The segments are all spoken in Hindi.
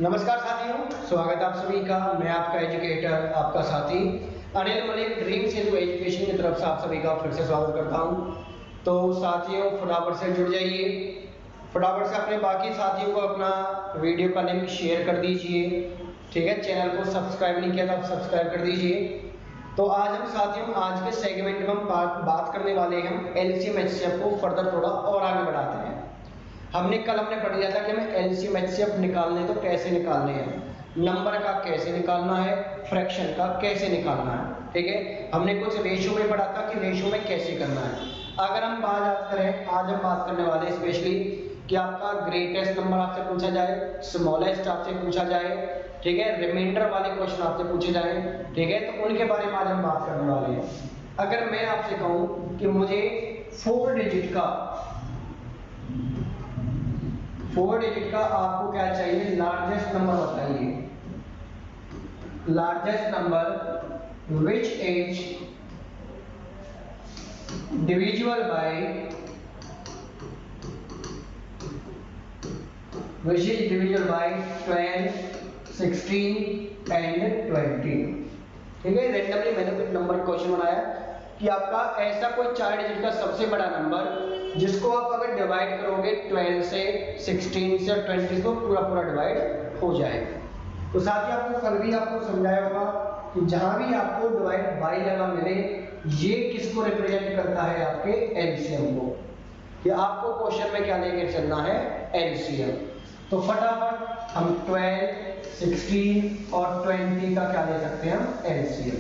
नमस्कार साथियों, स्वागत है आप सभी का। मैं आपका एजुकेटर, आपका साथी Anil Malik dreams into education की तरफ से आप सभी का फिर से स्वागत करता हूं। तो साथियों, फटाफट से जुड़ जाइए, फटाफट से अपने बाकी साथियों को अपना वीडियो का लिंक शेयर कर दीजिए। ठीक है, चैनल को सब्सक्राइब नहीं किया तो आप सब्सक्राइब कर दीजिए। तो आज हम साथियों, आज के सेगमेंट में हम बात करने वाले हैं हम एलसीएम एचसीएफ को फर्दर थोड़ा और आगे बढ़ाते हैं। हमने पढ़ लिया था कि हमें एलसीएम एचसीएफ निकालने तो कैसे निकालने हैं, नंबर का कैसे निकालना है, फ्रैक्शन का कैसे निकालना है। ठीक है, हमने कुछ रेशियो में पढ़ा था कि रेशियो में कैसे करना है। अगर हम बात करें, आज हम बात करने वाले हैं स्पेशली कि आपका ग्रेटेस्ट नंबर आपसे पूछा जाए, स्मॉलेस्ट आपसे पूछा जाए, ठीक है, रिमाइंडर वाले क्वेश्चन आपसे पूछे जाए, ठीक है, तो उनके बारे में आज हम बात करने वाले हैं। अगर मैं आपसे कहूं कि मुझे 4 डिजिट का आपको क्या चाहिए, लार्जेस्ट नंबर बताइए। Largest number which is divisible by 12, 16 and 20। ठीक है, रेंडमली मैंने कुछ नंबर क्वेश्चन बनाया कि आपका ऐसा कोई 4 डिजिट का सबसे बड़ा नंबर जिसको आप अगर डिवाइड करोगे 12 से, 16 से और 20 को पूरा डिवाइड हो जाएगा। तो साथ ही आपको कल भी आपको समझाया होगा कि जहां भी आपको डिवाइड बाई लगा मिले, ये किसको रिप्रेजेंट करता है, आपके एलसीएम को, कि आपको क्वेश्चन में क्या लेकर चलना है, एलसीएम। तो फटाफट हम 12, 16 और 20 का क्या ले सकते हैं हम, एलसीएम।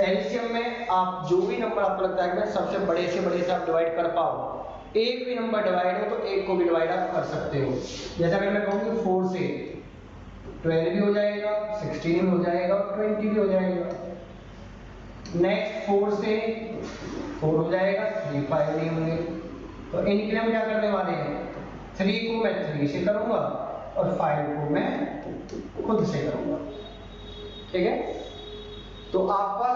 एलसीएम में आप जो भी नंबर आपको लगता है कि सबसे बड़े से आप डिवाइड कर पाओ, एक भी नंबर डिवाइड हो तो एक को भी डिवाइड आप कर सकते हो। जैसा अगर मैं कहूँ कि 4 से 12 भी हो जाएगा, 16 भी हो जाएगा और 20 भी हो जाएगा। नेक्स्ट 4 से 4 हो जाएगा, 3, 5 नहीं होंगे। तो इनके लिए हम क्या करने वाले हैं, 3 को मैं 3 से करूंगा और 5 को मैं खुद से करूंगा। ठीक है, तो आपका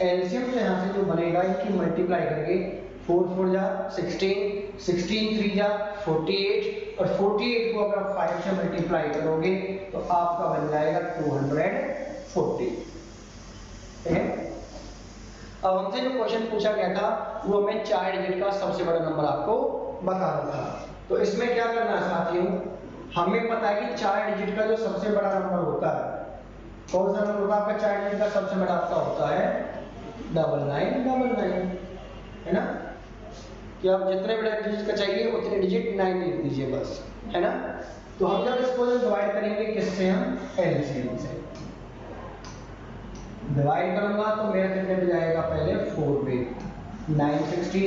एलसीएम जो यहाँ से जो बनेगा, इनकी मल्टीप्लाई करके 4 4 जा 16, 16 3 जा 48 और 48 को अगर 5 से मल्टीप्लाई करोगे तो आपका बन जाएगा 240। ठीक है, अब हमसे जो क्वेश्चन पूछा गया था वो हमें 4 डिजिट का सबसे बड़ा नंबर आपको बताना था। तो इसमें क्या करना है साथियों, हमें पता है कि 4 डिजिट का जो सबसे बड़ा नंबर होता है, कौन सा नंबर होता है आपका 4 डिजिट का सबसे बड़ा, आपका होता है 9999, है ना, कि आप जितने बड़े डिजिट का चाहिए उतने डिजिट 9 लिख दीजिए बस, है ना। तो हम जब इसको डिवाइड करेंगे किससे, हम एलसीएम से डिवाइड करूंगा तो मेरा कितने पे जाएगा, पहले 4 पे 960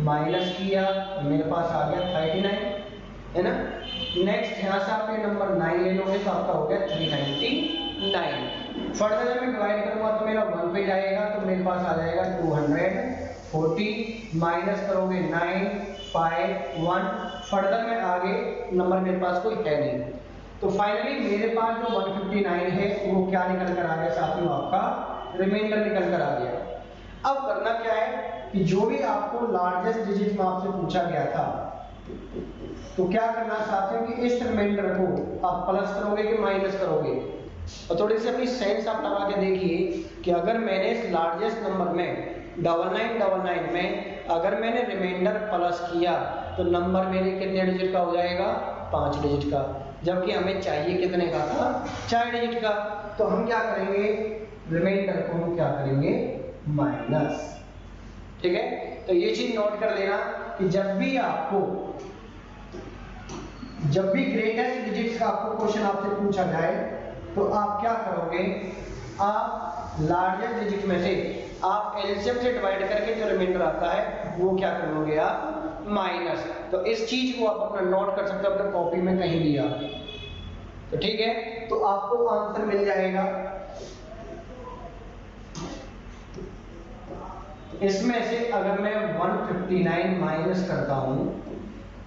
माइनस किया तो मेरे पास आ गया 39, है ना। नेक्स्ट यहां से आप ये नंबर 9 ले लोगे तो आपका हो गया 399। फर्दर जब मैं डिवाइड करूंगा तो मेरा 1 पे जाएगा तो मेरे पास आ जाएगा 240, माइनस करोगे 9, 5, 1। फर्दर में आगे नंबर मेरे पास कोई है नहीं, तो फाइनली मेरे पास जो 159 है वो क्या निकल कर आ गया साथियों, आपका रिमाइंडर निकल कर आ गया। अब करना क्या है कि जो भी आपको लार्जेस्ट डिजिट में आपसे पूछा गया था, तो क्या करना साथियों कि इस रिमाइंडर को आप प्लस करोगे कि माइनस करोगे, और थोड़ी सी अपनी सेंस आप लगा के देखिए कि अगर मैंने इस लार्जेस्ट नंबर में 9999 में अगर मैंने रिमाइंडर प्लस किया तो नंबर मेरे कितने डिजिट का हो जाएगा, 5 डिजिट का, जबकि हमें चाहिए कितने का था, 4 डिजिट का। तो हम क्या करेंगे, रिमाइंडर को हम क्या करेंगे, माइनस। ठीक है, तो ये चीज नोट कर लेना कि जब भी ग्रेटेस्ट डिजिट्स का आपको क्वेश्चन आपसे पूछा जाए तो आप क्या करोगे, आप लार्जेस्ट डिजिट में से आप एलसीएम से डिवाइड करके जो रिमाइंडर आता है वो क्या करोगे, आप माइनस। तो इस चीज को आप अपना नोट कर सकते हो अपने कॉपी में कहीं भी आप, तो ठीक है, तो आपको आंसर मिल जाएगा। इसमें से अगर मैं 159 माइनस करता हूं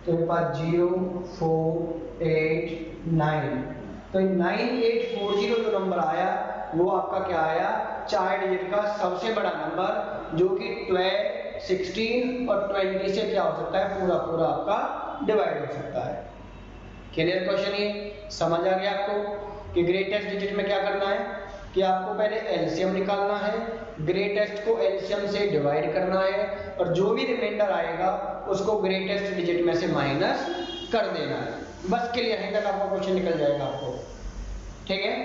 तो मेरे पास 0, 4, 8, 9, तो 9840 जो नंबर आया वो आपका क्या आया, 4 डिजिट का सबसे बड़ा नंबर, जो कि 12, 16 और 20 से क्या हो सकता है, पूरा आपका डिवाइड हो सकता है। क्लियर क्वेश्चन ये। समझ आ गया आपको कि ग्रेटेस्ट डिजिट में क्या करना है कि आपको पहले एलसीएम निकालना है, ग्रेटेस्ट को एलसीएम से डिवाइड करना है और जो भी रिमाइंडर आएगा उसको ग्रेटेस्ट डिजिट में से माइनस कर देना है। बस क्लियर है, तक आपका क्वेश्चन निकल जाएगा आपको। ठीक है,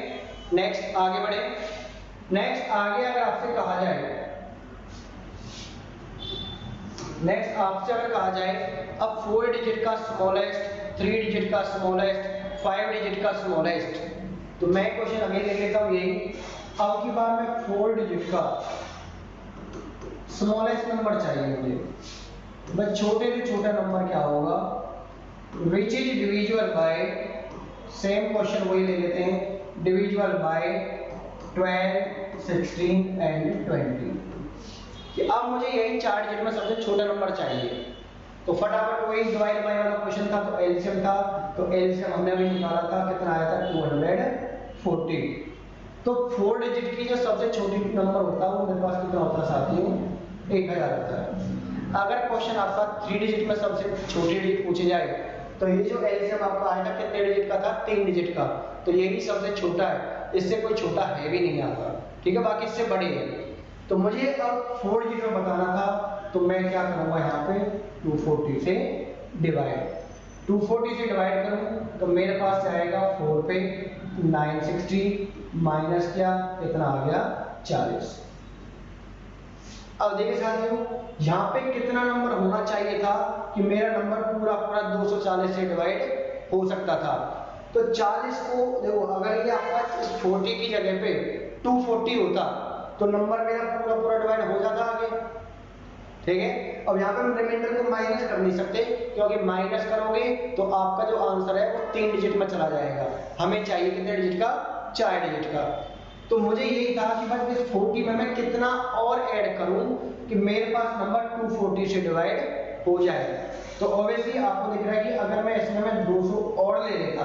नेक्स्ट आगे बढ़े। नेक्स्ट आगे अगर आपसे कहा जाए, नेक्स्ट आपसे अगर कहा जाए अब 4 डिजिट का स्मॉलेस्ट, 3 डिजिट का स्मॉलेस्ट, 5 डिजिट का स्मॉलेस्ट, तो मैं क्वेश्चन अभी ले लेता हूं यही। अब की बार में 4 डिजिट का स्मॉलेस्ट नंबर चाहिए मुझे। बस छोटे से छोटा नंबर क्या होगा, which is divisible by, same question वही ले लेते हैं, डिविजिबल बाय 12, 16 एंड 20। कि अब मुझे यही 4 डिजिट में सबसे छोटा नंबर चाहिए, तो फटाफट वही डिवाइड बाय वाला क्वेश्चन था, तो एलसीएम था, तो एलसीएम हमने अभी निकाला था, कितना आया था 240। तो 4 डिजिट की जो सबसे छोटी नंबर होता है वो मेरे पास कितना होता है साथियों, 1000 होता है। अगर क्वेश्चन आपका 3 डिजिट में सबसे छोटी डिजिट पूछे जाए तो ये जो एलसीएम आपका आएगा कितने डिजिट का था, 3 डिजिट का, तो ये भी सबसे छोटा है, इससे कोई छोटा है भी नहीं आता। ठीक है, बाकी इससे बड़े हैं। तो मुझे अब 4 डिजिट में बताना था, तो मैं क्या करूंगा यहाँ पे 240 से डिवाइड, 240 से डिवाइड करूं तो मेरे पास आएगा 4 पे 960 माइनस क्या, इतना आ गया 40। अब देखिए साथियों, यहाँ पे कितना नंबर होना चाहिए था कि मेरा नंबर पूरा पूरा 240 से डिवाइड हो सकता था। तो 40 को देखो, अगर ये आपका 40 की जगह पे 240 होता तो नंबर मेरा पूरा पूरा डिवाइड हो जाता आगे। ठीक है, अब यहाँ पे हम रिमाइंडर को माइनस कर नहीं सकते, क्योंकि माइनस करोगे तो आपका जो आंसर है वो 3 डिजिट में चला जाएगा। हमें चाहिए कितने डिजिट का, 4 डिजिट का। तो मुझे यही था कि बस इस 40 में मैं कितना और ऐड करूं कि मेरे पास नंबर 240 से डिवाइड हो जाए। तो ऑब्वियसली आपको दिख रहा है कि अगर मैं इसमें मैं 200 और ले लेता,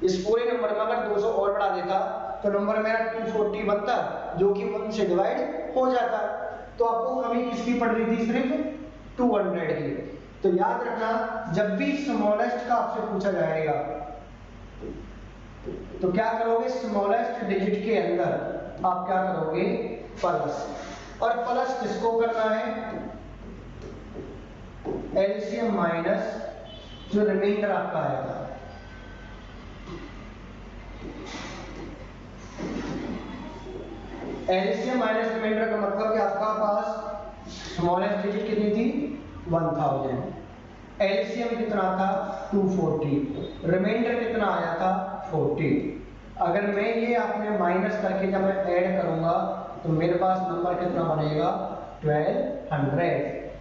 इस पूरे नंबर में अगर 200 और बढ़ा देता तो नंबर मेरा 240 बनता, जो कि 1 से डिवाइड हो जाता। तो आपको कमी किसकी पड़ रही थी, सिर्फ 200 की। तो याद रखना, जब भी स्मॉलेस्ट का आपसे पूछा जाएगा तो क्या करोगे, स्मॉलेस्ट डिजिट के अंदर आप क्या करोगे, प्लस। और प्लस किसको करना है, एलसीएम माइनस जो रिमाइंडर आपका आएगा। एलसीएम माइनस रिमाइंडर का मतलब कि आपका पास स्मॉलेस्ट डिजिट कितनी थी, 1000, एलसीएम कितना था 240, रिमाइंडर कितना आया था 40। अगर मैं ये आपने माइनस करके जब मैं ऐड करूंगा तो मेरे पास नंबर कितना बनेगा 1200।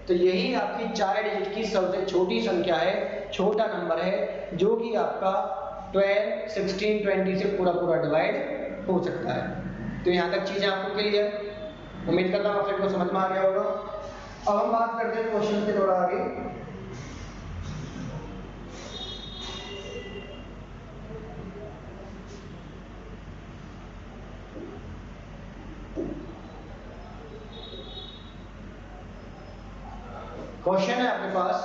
तो यही आपकी 4 डिजिट की सबसे छोटी संख्या है, छोटा नंबर है, जो कि आपका 12, 16, 20 से पूरा पूरा डिवाइड हो सकता है। तो यहाँ तक चीजें आपको क्लियर, उम्मीद करता हूँ आप सबको समझ में आ गया होगा। अब हम बात करते हैं क्वेश्चन के थोड़ा आगे। क्वेश्चन है आपके पास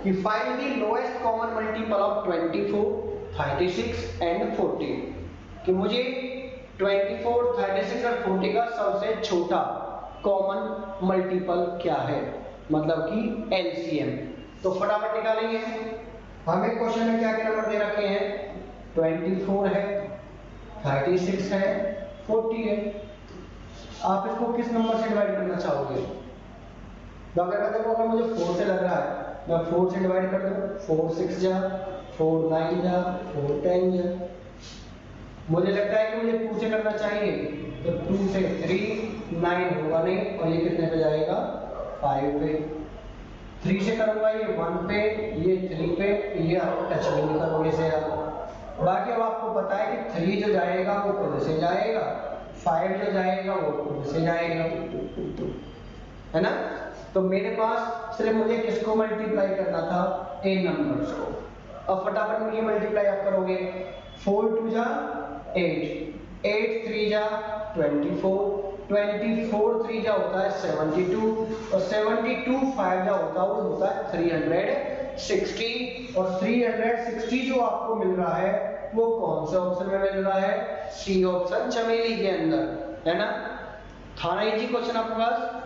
कि find the lowest common multiple of 24, 36 and 40। कि मुझे 24, 36 और 40 का सबसे छोटा कॉमन मल्टीपल क्या है, मतलब कि एलसीएम। तो फटाफट निकालेंगे। हमें क्वेश्चन में क्या क्या नंबर दे रखे हैं, 24 है, 36 है, 40 है। आप इसको किस नंबर से डिवाइड करना चाहोगे, तो अगर देखो अगर मुझे 4 से लग रहा है, मैं 4 से डिवाइड कर दूं, 4 6 जा, 4 9 जा, 4 10 जा। मुझे लगता है कि मुझे 2 से करना चाहिए, तो 2 से 3 9 होगा नहीं, और ये कितने पे जाएगा 5 पे। 3 से करूंगा ये 1 पे, ये 3 पे, ये आप टच भी नहीं करोगे से आप। बाकी अब आपको पता है कि 3 जो जाएगा वो खुद से जाएगा, 5 जो जाएगा वो खुद से जाएगा, है ना। तो मेरे पास सिर्फ मुझे किसको मल्टीप्लाई करना था, इन नंबर्स को। अब फटाफट मुझे मल्टीप्लाई आप करोगे, 4 2 जा 8, 8 3 जा 24, 24 3 जा होता है 72, और 72 5 जा होता है 300 360 और 360 जो आपको मिल रहा है वो कौन से ऑप्शन में मिल रहा है? सी ऑप्शन, चमेली के अंदर, है ना। था ना इजी क्वेश्चन आपके पास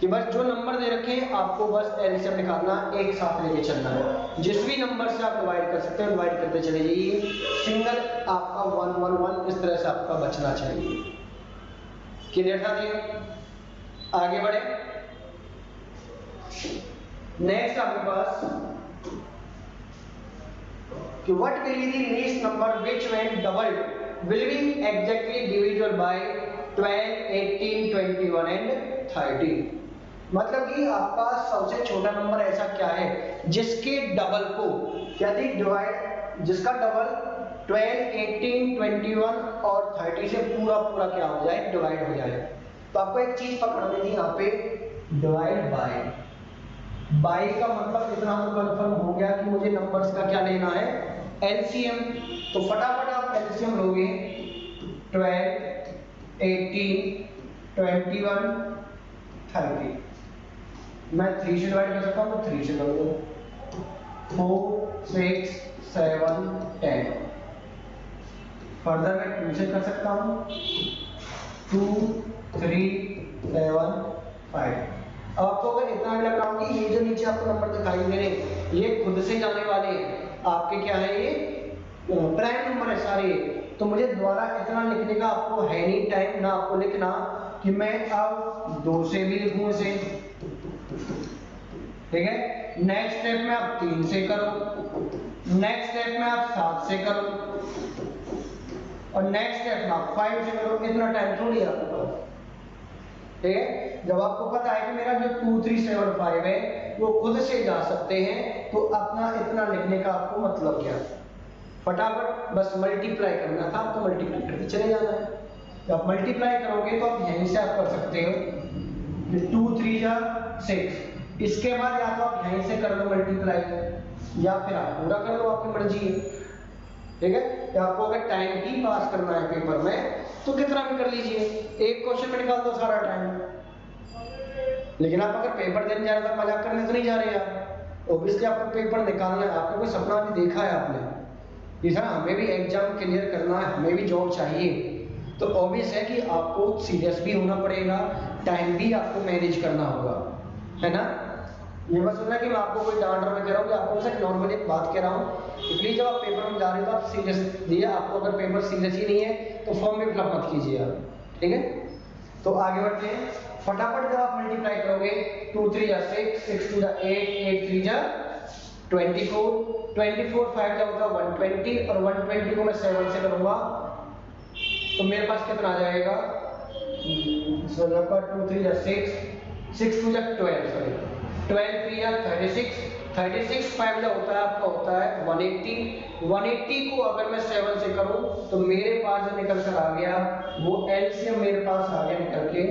कि बस जो नंबर दे रखे हैं आपको बस एलसीएम निकालना, एक साथ लेके चलना है। जिस भी नंबर से आप डिवाइड कर सकते हो डिवाइड करते चले जाइए, सिंगल आपका 1 1 1 इस तरह से आपका बचना चाहिए। क्लियर था जी? आगे बढ़े। नेक्स्ट आपके पास कि what will be the least number which when doubled will be exactly divisible by 12, 18, 21 and 30। मतलब कि आपका सबसे छोटा नंबर ऐसा क्या है जिसके डबल को, यदि डिवाइड, जिसका डबल 12, 18, 21 और 30 से पूरा पूरा क्या हो जाए, डिवाइड हो जाए। तो आपको एक चीज पकड़नी थी यहाँ पे, डिवाइड बाय। बाय का मतलब इतना तो कंफर्म हो गया कि मुझे नंबर्स का क्या लेना है, एलसीएम। तो फटाफट आप एलसीएम लोगे, 12, 18, 21, 30। मैं 3 से डिवाइड कर सकता हूँ तो 3 से कर दो, 4, 6, 7, 10। फर्दर मैं 2 से कर सकता हूँ, 2, 3, 7, 5। अब आपको अगर इतना भी लग रहा हो कि ये जो नीचे आपको नंबर दिखाई दे रहे हैं ये खुद से जाने वाले आपके क्या है, ये प्राइम नंबर है सारे, तो मुझे दोबारा इतना लिखने का आपको है नहीं टाइम, ना आपको लिखना कि मैं अब 2 से भी लिखूं इसे, ठीक है। नेक्स्ट स्टेप में आप 3 से करो, नेक्स्ट स्टेप में आप 7 से करो और नेक्स्ट स्टेप में आप 5 से करो। इतना टाइम थोड़ी आपके पास, ठीक है। जब आपको पता है कि मेरा जो 2, 3, 7, 5 है वो खुद से जा सकते हैं तो अपना इतना लिखने का आपको मतलब क्या, फटाफट बस मल्टीप्लाई करना था, आपको मल्टीप्लाई करते चले जाना है। जब आप मल्टीप्लाई करोगे तो आप यहीं से आप कर सकते हो कि 2, 3 जा 6। इसके बाद या तो आप यहीं से कर लो मल्टीप्लाई या फिर आप पूरा कर लो, आपकी मर्जी है, ठीक है। या आपको अगर टाइम ही पास करना है पेपर में तो कितना भी कर लीजिए, एक क्वेश्चन में निकाल दो सारा टाइम। लेकिन आप अगर पेपर देने जा रहे हो मजाक करने तो नहीं जा रहे आप, ऑब्वियसली आपको पेपर निकालना है। आपको कोई सपना भी देखा है आपने कि सर हमें भी एग्जाम क्लियर करना है, हमें भी जॉब चाहिए, तो ऑब्वियस है कि आपको सीरियस भी होना पड़ेगा, टाइम भी आपको मैनेज करना होगा, है ना। ये बस सुनना कि मैं आपको कोई डांट रहा कह रहा हूँ कि आपको सिर्फ नॉर्मली एक बात कह रहा हूँ कि प्लीज जब आप पेपर में जा रहे हो तो आप सीरियस दिए। आपको अगर पेपर सीरियस ही नहीं है तो फॉर्म में फिलअप मत कीजिए आप, ठीक है। तो आगे बढ़ते हैं, फटाफट जब आप मल्टीप्लाई करोगे 2, 3 जा 6, 6, 2 जा 8, 8, 3 जा 24, 24, 5 जा होगा 120 और 120 को मैं 7 से करूंगा तो मेरे पास कितना आ जाएगा, 2, 3 जा 6, 6, 2 जा 12, सॉरी 12, 3 या 36, 36, 5 जो होता है आपका होता है 180। 180 को अगर मैं 7 से करूं तो मेरे पास जो निकल कर आ गया वो एलसीएम मेरे पास आ गया निकल के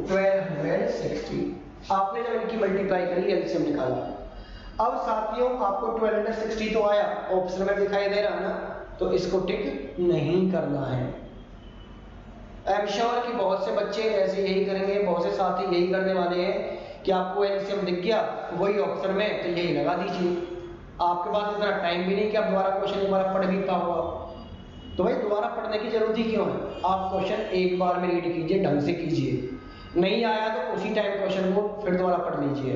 1260। आपने जब इनकी मल्टीप्लाई करी एलसीएम निकाला। अब साथियों आपको 1260 तो आया, ऑप्शन में दिखाई दे रहा है ना, तो इसको टिक नहीं करना है। आई एम श्योर कि बहुत से बच्चे ऐसे यही करेंगे, बहुत से साथी यही करने वाले हैं कि आपको एलसीएम दिख गया वही ऑप्शन में तो यही लगा दीजिए। आपके पास इतना टाइम भी नहीं कि आप दोबारा क्वेश्चन दोबारा पढ़ भी पाओ। तो भाई दोबारा पढ़ने की जरूरत ही क्यों है, आप क्वेश्चन एक बार में रीड कीजिए, ढंग से कीजिए, नहीं आया तो उसी टाइम क्वेश्चन को फिर दोबारा पढ़ लीजिए।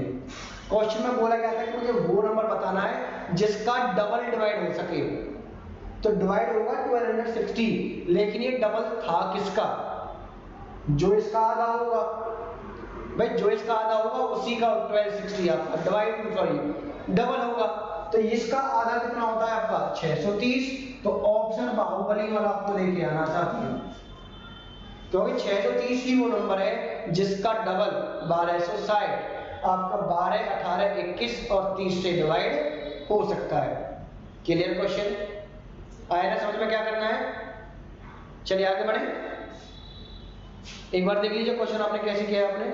क्वेश्चन में बोला गया था कि मुझे वो नंबर बताना है जिसका डबल डिवाइड हो सके, तो डिवाइड होगा 1260, लेकिन ये डबल था किसका, जो इसका आधा होगा। भाई जो इसका आधा होगा उसी का 1260 आपका डिवाइड सॉरी डबल होगा, तो इसका आधा कितना होता है आपका 630। तो ऑप्शन बाहुबली वाला आपको लेके आना चाहती है, क्योंकि 630 ही वो नंबर है जिसका डबल 1260 आपका 12, 18, 21 और 30 से डिवाइड हो सकता है। क्लियर क्वेश्चन आया ना समझ में क्या करना है। चलिए आगे बढ़े, एक बार देख लीजिए क्वेश्चन आपने कैसे किया आपने।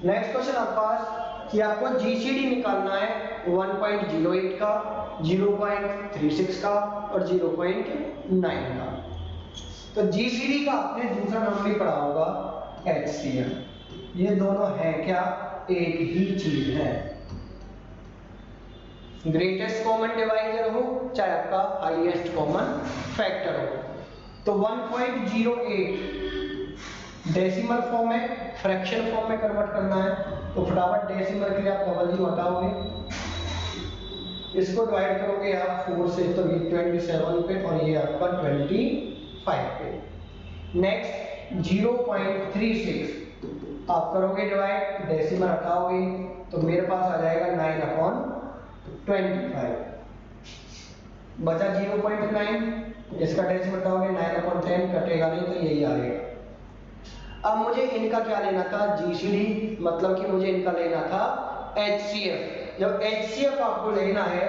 नेक्स्ट क्वेश्चन आपके पास कि आपको जीसीडी निकालना है 1.08 का 0.36 का और 0.9 का। तो जीसीडी का आपने दूसरा नाम भी पढ़ा होगा एचसीएफ। ये दोनों है क्या, एक ही चीज है। ग्रेटेस्ट कॉमन डिवाइजर हो चाहे आपका हाईएस्ट कॉमन फैक्टर हो। तो 1.08 डेसिमल फॉर्म में, फ्रैक्शन फॉर्म में कन्वर्ट करना है, तो फटाफट डेसिमल के लिए आप डबल जीरो हटाओगे, इसको डिवाइड करोगे आप 4 से, तो ये 27 पे और ये आपका 25 पे। नेक्स्ट 0.36 आप करोगे डिवाइड, डेसिमल हटाओगे, तो मेरे पास आ जाएगा 9/25। बचा 0.9, इसका डेसिमल हटाओगे 9/10, कटेगा नहीं तो यही आएगा। अब मुझे इनका क्या लेना था, जीसीडी, मतलब कि मुझे इनका लेना था एचसीएफ। जब एचसीएफ आपको लेना है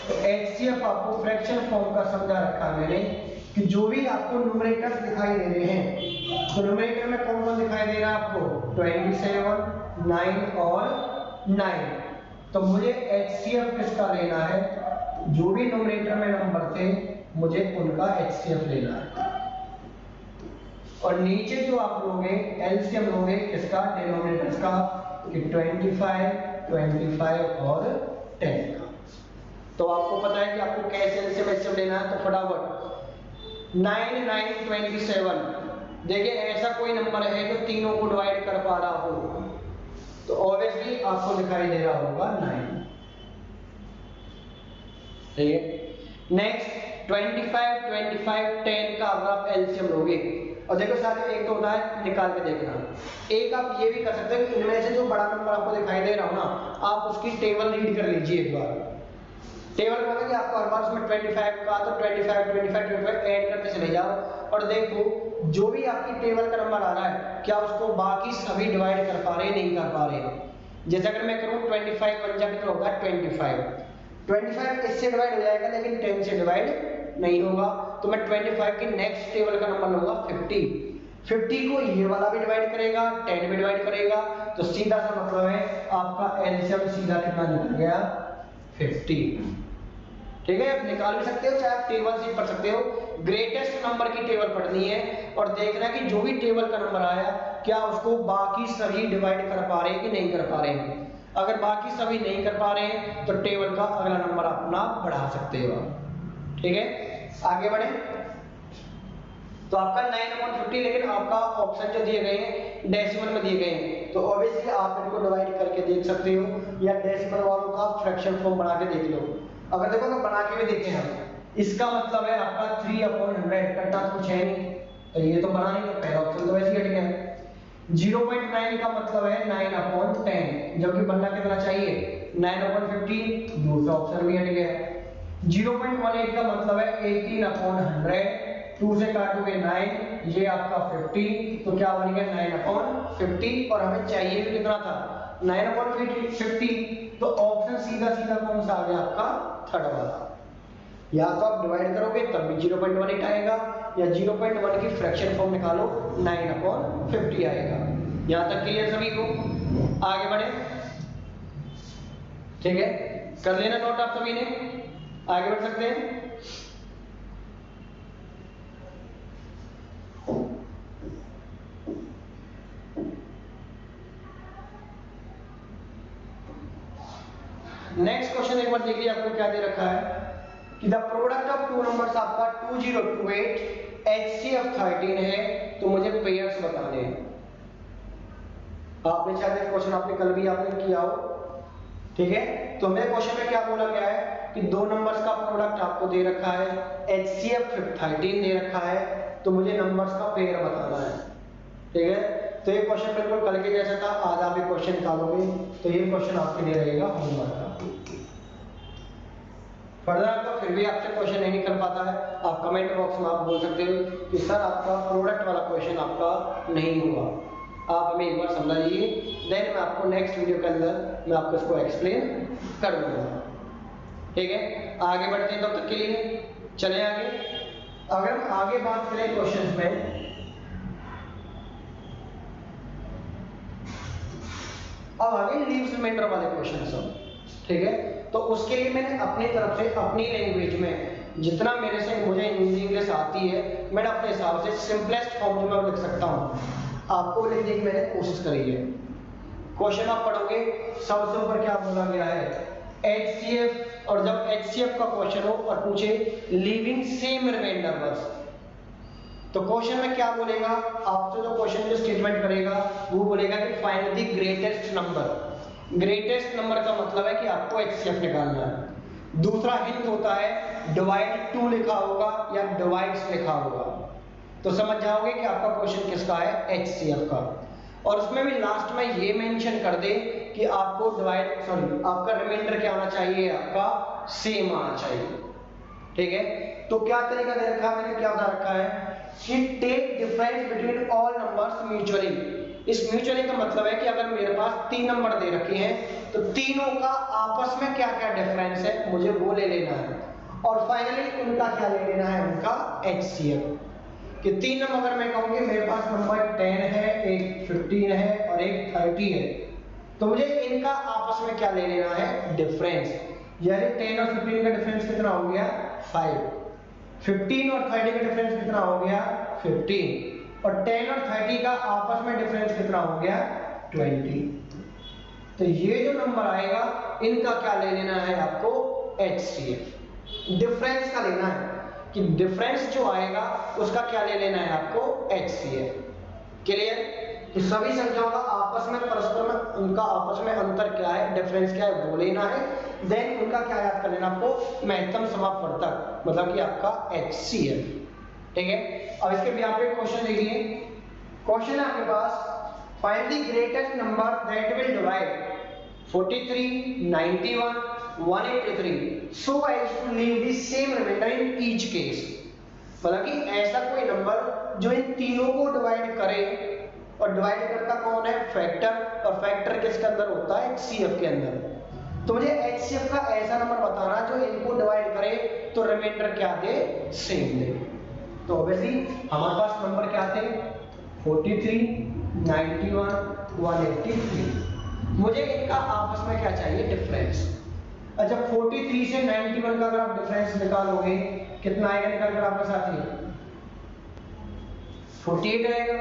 तो एचसीएफ आपको फ्रैक्शन फॉर्म का समझा रखा है मैंने, कि जो भी आपको न्यूमरेटर्स दिखाई दे रहे हैं, तो न्यूमरेटर में कौन कौन दिखाई दे रहा है आपको, 27, 9 और 9। तो मुझे एचसीएफ किसका लेना है, जो भी न्यूमरेटर में नंबर थे मुझे उनका एचसीएफ लेना है। और नीचे जो आप लोगे एलसीएम लोगे किसका, डिनोमिनेटर्स का, कि 25, 25 और 10 का। तो आपको पता है कि आपको कैसे एलसीएम एचसीएम लेना है, तो फटाफट 9, 9, 27। देखिए ऐसा कोई नंबर है जो तीनों को डिवाइड कर पा रहा हो, तो ऑब्वियसली आपको दिखाई दे रहा होगा 9। ठीक है। नेक्स्ट 25, 25, 10 का अगर आप एलसीएम लोगे, और देखो साथियों एक तो होता है निकाल के देखना, एक आप ये भी कर सकते हैं कि इनमें से जो बड़ा नंबर आपको दिखाई दे रहा हो ना, आप उसकी टेबल रीड कर लीजिए एक बार। टेबल में होगा कि आपको हर बार उसमें 25 का, तो 25, 25, 25 ऐड करते चले जाओ, और देखो जो भी आपकी टेबल का नंबर आ रहा है क्या उसको बाकी सभी डिवाइड कर पा रहे हैं, नहीं कर पा रहे। जैसे अगर मैं करूँ 25 पंजा कितना होगा 25 इससे डिवाइड हो जाएगा, लेकिन 10 से डिवाइड नहीं होगा, तो मैं 25 की नेक्स्ट टेबल का नंबर लूंगा 50 को ये वाला भी डिवाइड करेगा, 10 भी डिवाइड करेगा, तो सीधा सा मतलब है आपका एलसीएम सीधा कितना निकल गया 50। ठीक है, आप निकाल भी सकते हो, चाहे आप टेबल से पढ़ सकते हो। ग्रेटेस्ट नंबर की टेबल पढ़नी है और देखना कि जो भी टेबल का नंबर आया क्या उसको बाकी सभी डिवाइड कर पा रहे हैं कि नहीं कर पा रहे हैं। अगर बाकी सभी नहीं कर पा रहे हैं तो टेबल का अगला नंबर अपना बढ़ा सकते हो। ठीक है, आगे बढ़े। तो आपका 9/50, लेकिन आपका ऑप्शन जो दिए गए हैं डेसिमल में दिए गए हैं, तो ऑब्वियसली आप इनको डिवाइड करके देख सकते हो, या डेसिमल वालों का फ्रैक्शन फॉर्म बना के देख लो। अगर देखो तो बना के भी देखें हम, इसका मतलब है आपका 3/100 कटना तो कुछ है नहीं, तो ये तो बना नहीं, तो पहला ऑप्शन तो वैसे ही हट गया। 0.9 का मतलब है 9/10, जबकि बनना कितना चाहिए 9/50, दूसरा ऑप्शन भी हट गया। 0.18 का मतलब है 18/100, 2 से काटोगे 9, ये आपका 50, तो क्या बन गया 9/50, और हमें चाहिए भी कितना था 9/50, तो ऑप्शन सीधा सीधा कौन सा आ गया आपका थर्ड वाला। या तो आप डिवाइड करोगे तब भी 0.18 आएगा, या 0.1 की फ्रैक्शन फॉर्म निकालो 9/50 आएगा। यहां तक क्लियर सभी को, आगे बढ़े। ठीक है, कर लेना नोट आप सभी ने, आगे बढ़ सकते हैं। नेक्स्ट क्वेश्चन एक बार देखिए आपको क्या दे रखा है कि the product of two numbers आपका 2028 HCF 13 है, तो मुझे पेयर्स बताने हैं। आपने शायद क्वेश्चन आपने कल भी आपने किया हो। ठीक है, तो मेरे क्वेश्चन में क्या बोला गया है कि दो नंबर्स का प्रोडक्ट आपको दे रखा है, HCF 13 दे रखा है, तो मुझे नंबर्स का पेयर बताना है। ठीक है, तो ये क्वेश्चन बिल्कुल कल के जैसा था, आज आप ये क्वेश्चन निकालोगे, तो ये क्वेश्चन आपके लिए रहेगा होमवर्क का। फर्दर आपका फिर भी आपसे क्वेश्चन नहीं निकल पाता है, आप कमेंट बॉक्स में आप बोल सकते हो कि सर आपका प्रोडक्ट वाला क्वेश्चन आपका नहीं हुआ, आप हमें एक बार समझा दीजिए, देन मैं आपको नेक्स्ट वीडियो के अंदर मैं आपको इसको एक्सप्लेन कर दूंगा। ठीक है, आगे बढ़ते हैं, तब तक के लिए चले आगे। अगर हम आगे बात करें क्वेश्चंस में, अब आगे लीव्स रिमाइंडर वाले क्वेश्चन सब। ठीक है, तो तो उसके लिए मैंने अपनी तरफ से अपनी लैंग्वेज में जितना मेरे से मुझे हिंदी इंग्लिश आती है मैंने अपने हिसाब से सिंपलेस्ट फॉर्म में लिख सकता हूँ, आपको लिखने की मैंने कोशिश करी है। क्वेश्चन आप पढ़ोगे सबसे ऊपर क्या बोला गया है HCF, और जब HCF का क्वेश्चन हो और पूछे लीविंग सेम रिमाइंडर बस, तो क्वेश्चन में क्या बोलेगा आपसे, जो क्वेश्चन जो स्टेटमेंट करेगा वो बोलेगा कि find the greatest number. Greatest number का मतलब है कि आपको HCF निकालना है। दूसरा हिंट होता है डिवाइड 2 लिखा होगा या डिवाइड्स लिखा होगा, तो समझ जाओगे कि आपका क्वेश्चन किसका है HCF का। और उसमें भी लास्ट में ये मेंशन कर दे कि आपको आपका रिमाइंडर क्या होना चाहिए, आपका सेम आना चाहिए। ठीक है, तो क्या तरीका दे रखा है, मैंने क्या बता रखा है कि take difference between all numbers mutually. इस म्यूचुअली का मतलब है कि अगर मेरे पास 3 नंबर दे रखे हैं तो तीनों का आपस में क्या क्या डिफरेंस है मुझे वो ले लेना है, और फाइनली उनका क्या ले लेना है, उनका HCF। कि 3 नंबर अगर मैं कहूँगी मेरे पास नंबर 10 है, एक 15 है और एक 30 है, तो मुझे इनका आपस में क्या ले लेना है, डिफरेंस। यानी 10 और 15 का डिफरेंस कितना हो गया 5, 15 और 30 का डिफरेंस कितना हो गया 15, और 10 और 30 का आपस में डिफरेंस कितना हो गया 20। तो ये जो नंबर आएगा इनका क्या ले लेना है आपको, HCF। डिफरेंस का लेना है कि डिफरेंस जो आएगा उसका क्या ले लेना है आपको, HCF। क्लियर, कि सभी संख्याओं का आपस में परस्पर में उनका आपस में अंतर क्या है, डिफरेंस क्या है वो लेना है, देन उनका क्या याद कर लेना आपको, महत्तम समापवर्तक मतलब कि आपका HCF। ठीक है, अब इसके भी आप क्वेश्चन देखिए। क्वेश्चन है आपके पास find the greatest number that will divide 43, 91, 183 so as to leave the same remainder in each case। मतलब कि ऐसा कोई नंबर जो इन तीनों को डिवाइड करे, और डिवाइड करता कौन है, फैक्टर, और फैक्टर किसके अंदर होता है, HCF के अंदर। तो मुझे HCF का ऐसा नंबर बताना जो इनको डिवाइड करे तो रिमाइंडर क्या दे, सेम दे। तो ऑब्वियसली हमारे पास नंबर क्या थे 43, 91, 183। मुझे इनका आपस में क्या चाहिए, डिफरेंस। अच्छा 43 से 91 का अगर आप डिफरेंस निकालोगे कितना आएगा, निकाल कर आपके साथी 48 आएगा।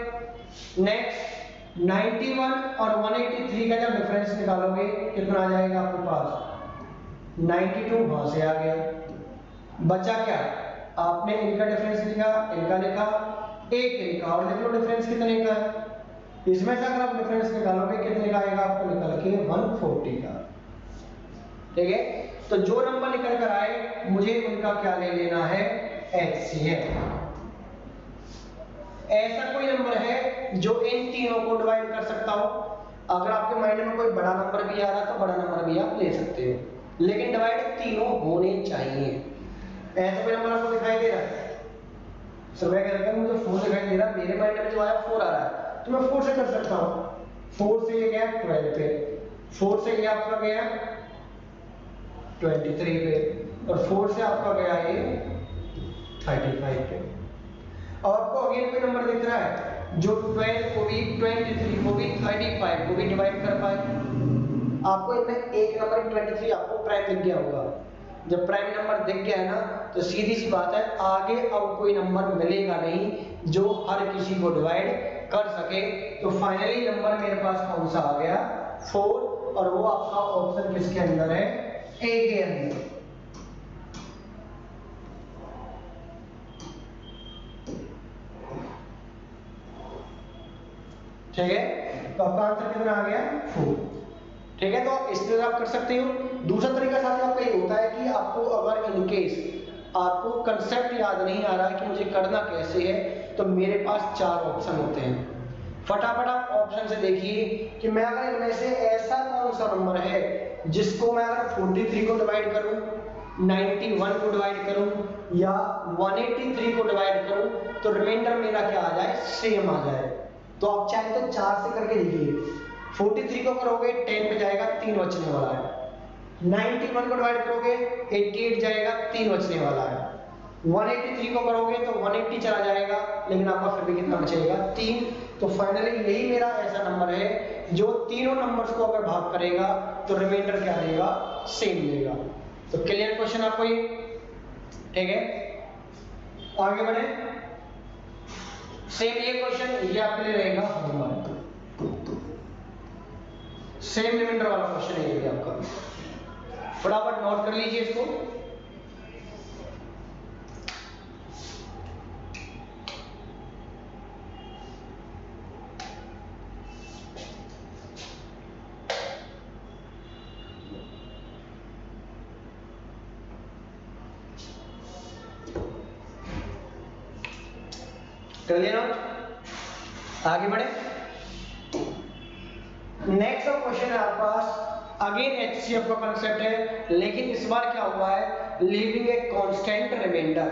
नेक्स्ट 91 और 183 का जब डिफरेंस निकालोगे कितना आ जाएगा आपके पास 92, वहां से आ गया। बचा क्या, आपने इनका डिफरेंस लिखा, इनका लिखा, एक इनका, और देख लो डिफरेंस कितने का है। इसमें से अगर आप डिफरेंस निकालोगे कितने का आएगा आपको, निकल के 140 का। ठीक है, तो जो नंबर निकल कर आए मुझे उनका क्या ले लेना है, HCF। ऐसा कोई नंबर है जो इन तीनों को डिवाइड कर सकता हो। अगर आपके माइंड में कोई बड़ा नंबर भी आ रहा है तो बड़ा नंबर भी आप ले सकते हो, लेकिन डिवाइड तीनों होने चाहिए। ऐसा कोई नंबर आपको दिखाई दे रहा है, सुबह कह रहा है मुझे 4 दिखाई दे रहा है, मेरे माइंड में जो आया 4 आ रहा है, तो मैं 4 से कर सकता हूँ। 4 से ये गया 12 पे, 4 से ये आपका गया 23 पे, और 4 से आपका गया ये 35 पे। और आपको अगेन कोई नंबर दिख रहा है जो 12 को भी, 23 को भी, 35 को भी डिवाइड कर पाए। आपको इनमें एक नंबर 23 आपको प्राइम दिख गया होगा। जब प्राइम नंबर दिख गया है ना तो सीधी सी बात है आगे अब कोई नंबर मिलेगा नहीं जो हर किसी को डिवाइड कर सके। तो फाइनली नंबर मेरे पास कौन सा आ गया 4, और वो आपका ऑप्शन किसके अंदर है, ए के अंदर। ठीक है, तो आपका आंसर कितना आ गया 4। ठीक है, तो इस तरह आप कर सकते हो। दूसरा तरीका साथ आपका ये होता है कि आपको अगर इन केस आपको कंसेप्ट याद नहीं आ रहा है कि मुझे करना कैसे है, तो मेरे पास 4 ऑप्शन होते हैं। फटाफट आप ऑप्शन से देखिए कि मैं अगर इनमें से ऐसा कौन सा नंबर है जिसको मैं अगर 43 को डिवाइड करूं, 91 को डिवाइड करूं या 183 को डिवाइड करूं तो रिमाइंडर मेरा क्या आ जाए, सेम आ जाए। तो आप चाहे तो 4 से करके देखिए। 43 को करोगे 10 पे जाएगा, 3 बचने वाला है। 91 को डिवाइड करोगे 88 जाएगा, 3 बचने वाला है। 183 को करोगे तो 180 चला जाएगा, लेकिन आपका फिर भी कितना बचेगा 3। तो फाइनली यही मेरा ऐसा नंबर है जो तीनों नंबर्स को अगर भाग करेगा तो रिमाइंडर क्या देगा, सेम देगा। तो क्लियर क्वेश्चन आपको ये, ठीक है। आगे बढ़े, सेम ये क्वेश्चन ये आपके लिए रहेगा होमवर्क, सेम रिमाइंडर वाला क्वेश्चन है ये भी आपका, फटाफट नोट कर लीजिए इसको। कर लिया नोट, आगे बढ़े। नेक्स्ट क्वेश्चन है आपके पास, अगेन एचसीएफ का कंसेप्ट है, लेकिन इस बार क्या हुआ है, लीविंग ए कांस्टेंट रिमाइंडर।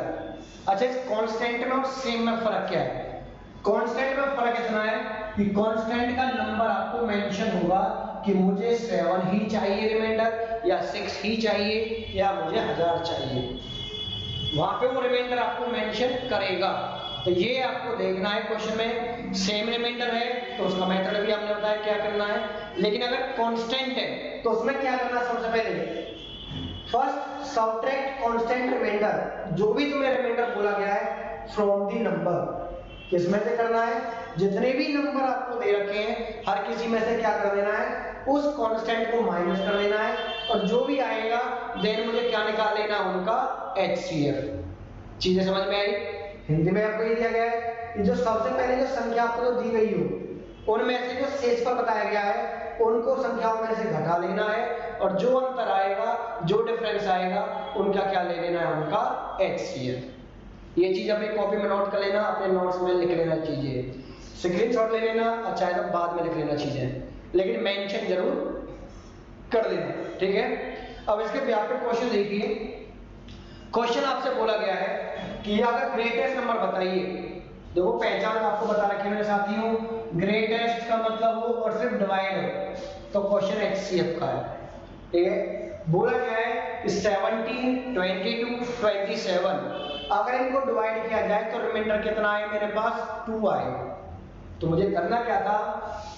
अच्छा, इस कांस्टेंट में और सेम में फर्क क्या है? कांस्टेंट में फर्क इतना है कि कांस्टेंट का नंबर आपको मेंशन होगा कि मुझे 7 ही चाहिए रिमाइंडर, या 6 ही चाहिए, या मुझे 1000 चाहिए, वहां पे वो रिमाइंडर आपको मेंशन करेगा। तो ये आपको देखना है क्वेश्चन में, सेम रिमाइंडर है तो उसका मेथड भी हमने बताया क्या करना है, लेकिन अगर कांस्टेंट है तो उसमें क्या करना है, सबसे पहले फर्स्ट सबट्रैक्ट कांस्टेंट रिमाइंडर, जो भी तुम्हें रिमाइंडर बोला गया है फ्रॉम द नंबर, किसमें से करना है, जितने भी नंबर आपको दे रखे हैं हर किसी में से क्या कर देना है, उस कांस्टेंट को माइनस कर देना है, और जो भी आएगा देन मुझे क्या निकाल लेना है, उनका एचसीएफ। चीजें समझ में आई? हिंदी में आपको ये दिया गया है कि जो सबसे पहले जो संख्या आपको दी गई हो उनमें से जो शेषफल बताया गया है उनको संख्याओं में से घटा लेना है, और जो अंतर आएगा, जो डिफरेंस आएगा, उनका क्या ले लेना है, उनका एचसीएफ। ये चीज अपनी कॉपी में नोट कर लेना, अपने नोट्स में लिख लेना चीजें, स्क्रीनशॉट ले लेना, अच्छा है तो बाद में लिख लेना चीजें, लेकिन मेंशन जरूर कर देना, ठीक है। अब इसके व्यापक क्वेश्चन देखिए। क्वेश्चन आपसे बोला गया है कि अगर ग्रेटेस्ट नंबर बताइए, देखो पहचान आपको बता रखी है मेरे साथियों, ग्रेटेस्ट का मतलब हो और सिर्फ डिवाइड हो, तो क्वेश्चन एचसीएफ का है, ठीक है। बोला गया है कि 17, 22, 27 अगर इनको डिवाइड किया जाए तो रिमाइंडर कितना आए मेरे पास, 2 आए। तो मुझे करना क्या था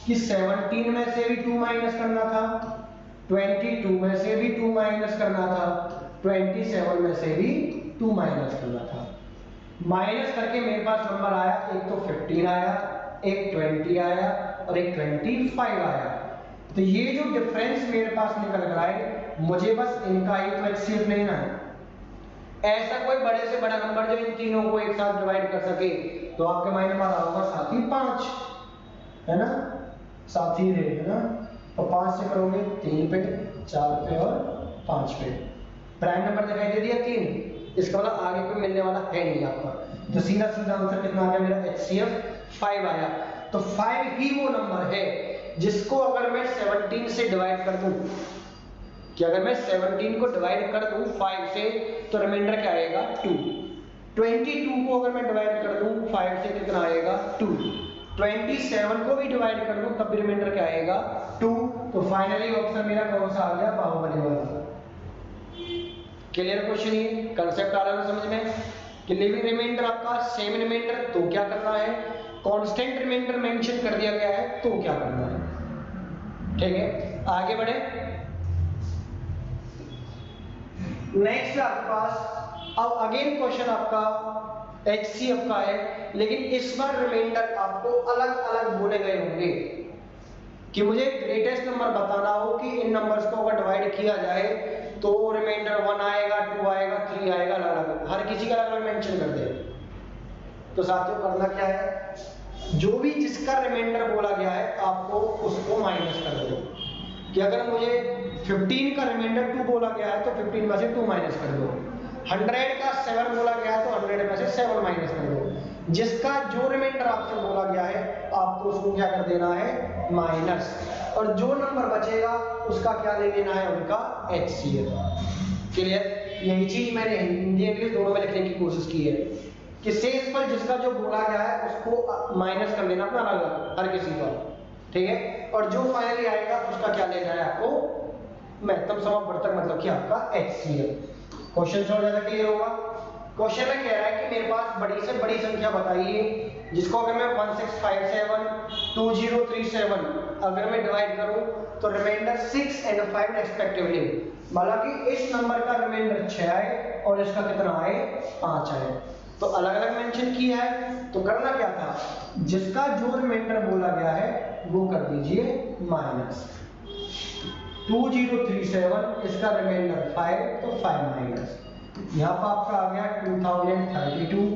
कि 17 में से भी 2 माइनस करना था, 22 में से भी 2 माइनस करना था, 27 में से भी 2 माइनस करना था। माइनस करके मेरे पास नंबर आया, एक तो 15 आया, एक 20 आया, और एक 25 आया। तो ये जो डिफरेंस मेरे पास निकल कर आए, मुझे बस इनका ही तो एचसीएफ लेना है। ऐसा कोई बड़े से बड़ा नंबर जो इन तीनों को एक साथ डिवाइड कर सके, तो आपके माइंड में आ रहा होगा साथी 5, है ना, साथी रे, है ना, और 5 से करोगे 3 पे, 4 पे और 5 पे, प्राइम नंबर दिखाई दे दिया 3, इसका मतलब आगे कोई मिलने वाला है नहीं आपका, तो सीधा सीधा आंसर कितना आ गया मेरा, एचसीएफ 5 आया। तो 5 ही वो नंबर है जिसको अगर मैं 17 से डिवाइड कर दूं, कि अगर मैं 17 को डिवाइड कर दूं 5 से, तो रिमाइंडर क्या आएगा, 2। 22 को अगर मैं डिवाइड कर दूं 5 से, कितना आएगा, 2। 27 को भी डिवाइड कर दूं तब भी रिमाइंडर क्या आएगा, 2। तो फाइनली ऑप्शन मेरा कौन सा आ गया, बाहुबली वाला। क्लियर क्वेश्चन, ये कंसेप्ट आ रहा है समझ में कि लिविंग रिमाइंडर आपका सेम रिमाइंडर तो क्या करना है, कांस्टेंट रिमाइंडर मेंशन कर दिया गया है तो क्या करना है, ठीक है। आगे बढ़े, नेक्स्ट आपके पास अब अगेन क्वेश्चन आपका एचसीएफ का है, लेकिन इस बार रिमाइंडर आपको अलग अलग बोले गए होंगे कि मुझे ग्रेटेस्ट नंबर बताना हो कि इन नंबर्स को अगर डिवाइड किया जाए तो रिमाइंडर 1 आएगा, 2 आएगा, 3 आएगा, अलग हर किसी का अलग मेंशन कर दे। तो साथियों करना क्या है, जो भी जिसका रिमाइंडर बोला गया है आपको उसको माइनस कर दो, कि अगर मुझे 15 का रिमाइंडर 2 बोला गया है तो 15 में से 2 माइनस कर दो, 100 का 7 बोला गया है तो 100 में से 7 माइनस कर दो। जिसका जो रिमाइंडर आपसे बोला गया है आपको उसको क्या कर देना है, माइनस, और जो नंबर बचेगा उसका क्या ले लेना है, उनका एचसीएफ। क्लियर? यही चीज मैंने हिंदी इंग्लिश दोनों में लिखने की कोशिश की है कि शेषफल जिसका जो बोला गया है उसको माइनस कर देना अपना अलग हर किसी का, ठीक है, और जो फाइनली आएगा उसका क्या लेना है आपको, महत्तम समावर्तक मतलब कि आपका एचसीएफ। क्वेश्चन और ज्यादा क्लियर होगा। क्वेश्चन में कह रहा है कि मेरे पास बड़ी से बड़ी संख्या बताइए जिसको अगर मैं 1657 2037 अगर मैं डिवाइड करूं तो रिमाइंडर 6 एंड 5 रेस्पेक्टिवली, मतलब कि इस नंबर का रिमाइंडर 6 आए और इसका कितना आए 5 आए। तो अलग अलग मेंशन किया है, तो करना क्या था, जिसका जो रिमाइंडर बोला गया है वो कर दीजिए माइनस। 2037 इसका रिमाइंडर 5 तो 5 माइनस, यहाँ पर आपका आ गया 2032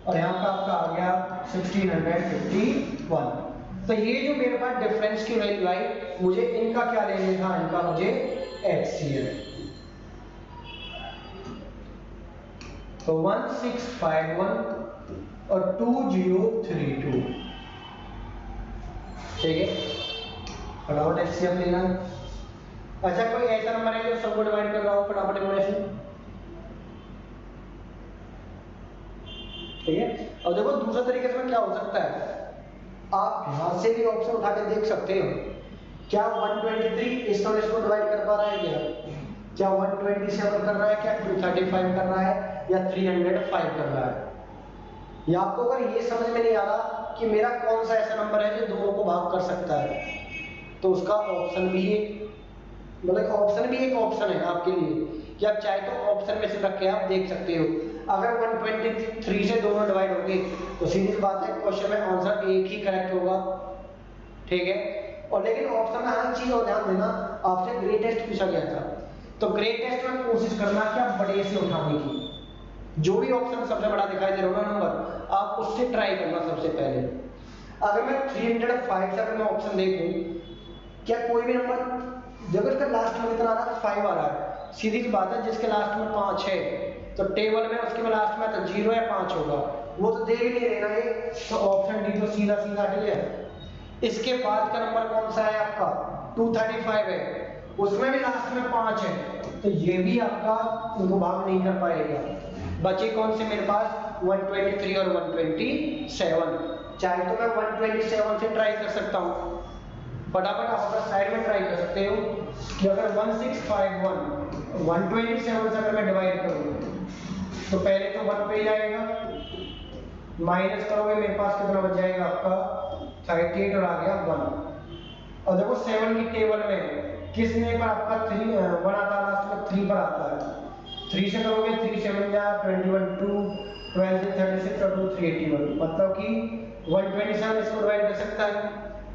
और यहाँ पर आपका आ गया 1651। तो ये जो मेरे पास डिफरेंस की वैल्यू आई, मुझे इनका क्या लेना था, इनका मुझे HCF। तो 1651 और 2032, ठीक है, फटाफट HCF लेना। अच्छा कोई ऐसा नंबर है जो सबको डिवाइड कर रहा हो, फटाफट इक्वेशन, ठीक है। और देखो दूसरा तरीके से क्या हो सकता है, आप यहां से भी ऑप्शन उठा के देख सकते हो, क्या 123 इसको डिवाइड कर पा रहा है क्या 127 कर रहा है, क्या 235 कर रहा है, या 305 कर रहा है। या आपको अगर ये समझ में नहीं आ रहा कि मेरा कौन सा ऐसा नंबर है जो दोनों को भाग कर सकता है, तो उसका ऑप्शन भी एक ऑप्शन है आपके लिए कि आप चाहे तो ऑप्शन में से रख के आप देख सकते हो। अगर 123 से दोनों डिवाइड होंगे तो सीधी बात है क्वेश्चन में आंसर एक ही करेक्ट होगा, ठीक है। और लेकिन ऑप्शन में हर चीज और ध्यान देना, आपसे ग्रेटेस्ट पूछा गया था, तो ग्रेटेस्ट में कोशिश करना कि आप बड़े से उठाने की, जो भी ऑप्शन सबसे बड़ा दिखाई दे रहा है नंबर, आप उससे ट्राई करना सबसे पहले। अगर मैं 305 से अगर मैं ऑप्शन देखूं, क्या कोई भी नंबर देखो इसका लास्ट में कितना आ रहा है, 5 आ रहा है, सीधी सी बात है जिसके लास्ट में 5 है तो टेबल में उसके में लास्ट में तो 0 या 5 होगा, वो तो दे भी नहीं रहे ना ये, तो ऑप्शन डी तो सीधा सीधा हट गया। इसके बाद का नंबर कौन सा है आपका 235 है, उसमें भी लास्ट में 5 है, तो ये भी आपका उनको भाग नहीं कर पाएगा। बचे कौन से मेरे पास 123 और 127, चाहे तो मैं 127 से ट्राई कर सकता हूँ, फटाफट आप अपना साइड में ट्राई कर सकते हो कि अगर 1651 127 से अगर मैं डिवाइड करूँ तो पहले तो 1 पे जाएगा, माइनस करोगे मेरे पास कितना बच जाएगा आपका 38 और आ गया 1। और देखो 7 की टेबल में किसने पर आपका 3 1 आता है, लास्ट में 3 पर आता है, 3 से करोगे 3 7 जा 21 2 12 से 36 और 2 381, मतलब कि 127 इसको डिवाइड कर सकता है।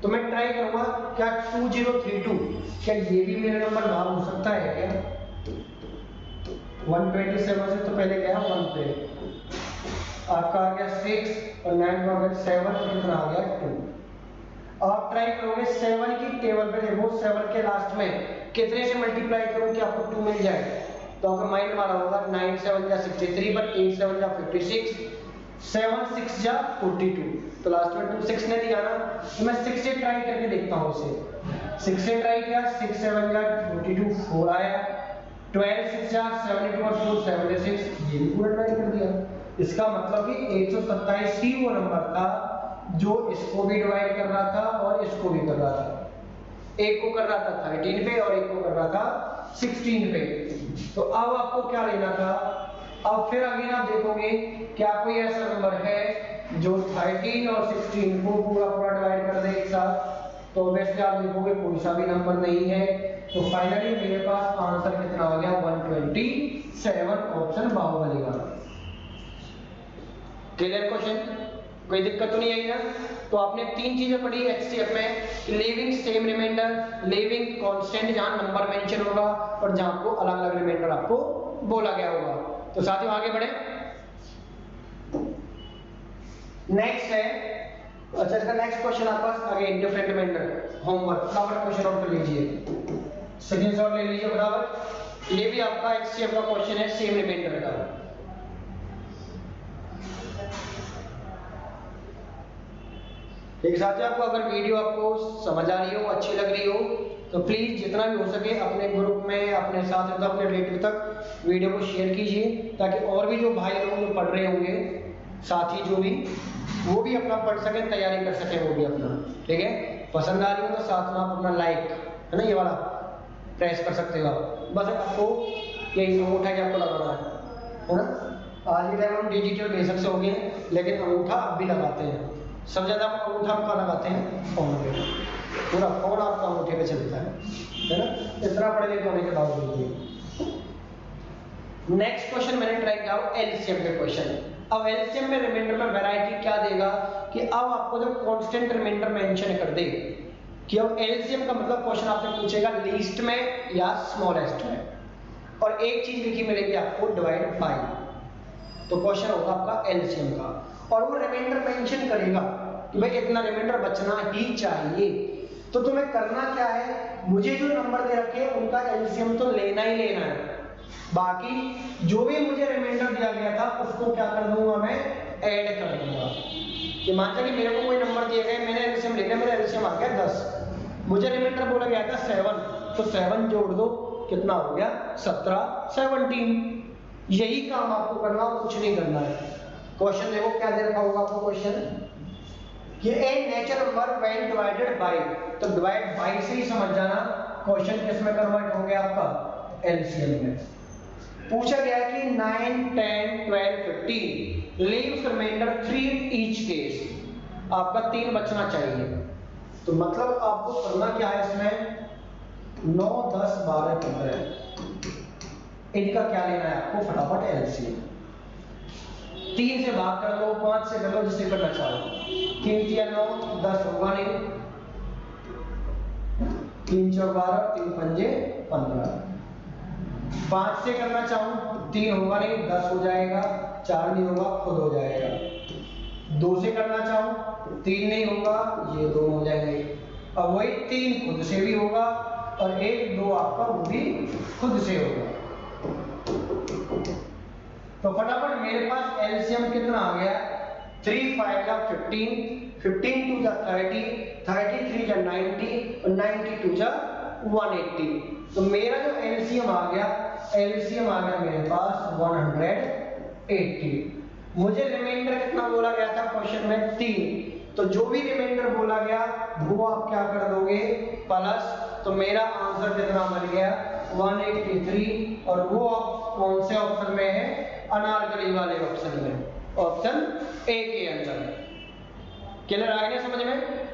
तो मैं ट्राई करूंगा क्या 2032, क्या ये भी मेरा नंबर भाग हो सकता है क्या 127 से, तो पहले गया 1 पे, आपका आ गया 6 और 9 का आ गया 7 और कितना आ गया 2। आप ट्राई करोगे 7 की टेबल पे, देखो 7 के लास्ट में कितने से मल्टीप्लाई करूं कि आपको 2 मिल जाए, तो आपका माइंड मारा होगा 9 7 जा 63 पर 8 7 जा 56 7 6 जा 42, तो लास्ट में 2 6 ने दिया ना, तो मैं 6 से ट्राई करके देखता हूं इसे। 6 से ट्राई किया 6 7 जा 42 4 आया, 12 6 जा 72 और 4 76, ये भी पूरा ट्राई कर दिया। इसका मतलब कि 127 ही वो नंबर था जो इसको भी डिवाइड कर रहा था और इसको भी कर रहा था, एक को कर रहा था 13 पे और एक को कर रहा था 16 पे। तो अब आपको क्या लेना था, अब फिर अगेन आप देखोगे क्या कोई ऐसा नंबर है जो 13 और 16 को पूरा पूरा डिवाइड कर दे एक साथ, तो वैसे आप देखोगे कोई सा भी नंबर नहीं है। तो फाइनली मेरे पास आंसर कितना हो गया 127, ऑप्शन बाहुबली का। क्लियर क्वेश्चन, कोई दिक्कत तो नहीं आई ना। तो आपने 3 चीजें पढ़ी HCF में, leaving same remainder, leaving constant जहां नंबर मेंशन होगा और जहां आपको अलग अलग रिमाइंडर आपको बोला गया होगा। तो साथियों आगे बढ़े, नेक्स्ट है, अच्छा इसका नेक्स्ट क्वेश्चन आपके पास अगेन डिफरेंट रिमाइंडर, होमवर्क फटाफट क्वेश्चन आउट कर लीजिए, स्क्रीनशॉट ले लीजिए फटाफट। ये भी आपका HCF का क्वेश्चन है सेम रिमाइंडर का। एक साथियों आपको अगर वीडियो आपको समझ आ रही हो, अच्छी लग रही हो, तो प्लीज जितना भी हो सके अपने ग्रुप में, अपने साथ में, अपने रिलेटिव तक वीडियो को शेयर कीजिए, ताकि और भी जो भाई लोग जो पढ़ रहे होंगे, साथी जो भी, वो भी अपना पढ़ सके, तैयारी कर सके वो भी अपना, ठीक है। पसंद आ रही हो तो साथ में आप अपना लाइक है ना ये वाला प्रेस कर सकते हो आप, बस आपको यही नोट है कि आपको लगाना है ना। आज के टाइम हम डिजिटल बेशक से हो गए हैं, लेकिन अंगूठा अब भी लगाते हैं। सबसे ज़्यादा हम अंगूठा कहाँ लगाते हैं? फोन पे। पूरा फोन आपका अंगूठे पे चलता है ना? इतना पढ़े लिखे होने के बावजूद भी। नेक्स्ट क्वेश्चन मैंने ट्राई किया एलसीएम के क्वेश्चन। अब एलसीएम में रिमाइंडर में वैरायटी क्या देगा कि अब आपको जब कांस्टेंट रिमाइंडर मेंशन कर दे कि अब एलसीएम का मतलब क्वेश्चन आपसे पूछेगा लीस्ट में या स्मॉलेस्ट में, और एक चीज लिखी मिलेगी आपको डिवाइड बाय, तो क्वेश्चन होगा आपका एलसीएम का, और वो रिमाइंडर मेंशन करेगा कि भाई इतना रिमाइंडर बचना ही चाहिए। तो तुम्हें करना क्या है, मुझे जो नंबर दे रखे हैं उनका एलसीएम तो लेना ही लेना है, बाकी जो भी मुझे रिमाइंडर दिया गया था उसको क्या कर दूंगा, मैं ऐड कर दूंगा। कि मान लीजिए कि मेरे को कोई नंबर दिए गए, मैंने एलसीएम ले लिया, मेरा एलसीएम आ गया 10, मुझे रिमाइंडर बोला गया था 7, तो 7 जोड़ दो, कितना हो गया 17, 17। यही काम आपको करना और कुछ नहीं करना है। क्वेश्चन देखो क्या दे रखा होगा आपको क्वेश्चन, ये a natural number when divided by, तो डिवाइड बाय से ही समझ जाना क्वेश्चन किस में कन्वर्ट हो गया आपका, एलसीएम में। पूछा गया कि 9, 10, 12, 15 लीव्स रिमाइंडर 3 ईच केस, आपका 3 बचना चाहिए। तो मतलब आपको करना क्या है इसमें, 9, 10, 12, 15 इनका क्या लेना है आपको, फटाफट एलसीएम। 3 से भाग कर लो, 5 से कर लो, जिससे करना चाहो। 3 3 9, 10 होगा नहीं, 3 4 12, 3 5 15। 5 से करना चाहूं 3 होगा नहीं, 10 हो जाएगा, 4 नहीं होगा, खुद हो जाएगा। 2 से करना चाहूं 3 नहीं होगा, ये 2 हो जाएंगे। अब वही 3 खुद से भी होगा, और 1 2 आपका वो भी खुद से होगा। तो फटाफट मेरे पास एलसीएम कितना आ गया, 3 5 जा 15, 15 2 जा 30, 33 जा 90, और 92 जा 180। तो मेरा जो एलसीएम आ गया, एलसीएम आ गया मेरे पास 180। मुझे रिमाइंडर कितना बोला गया था क्वेश्चन में, 3, तो जो भी रिमाइंडर बोला गया वो आप क्या कर दोगे, प्लस, तो मेरा आंसर कितना बन गया 183, और वो आप कौन से ऑप्शन में है, अनारकली वाले ऑप्शन में, ऑप्शन ए के अंदर। क्लियर आ गया समझ में?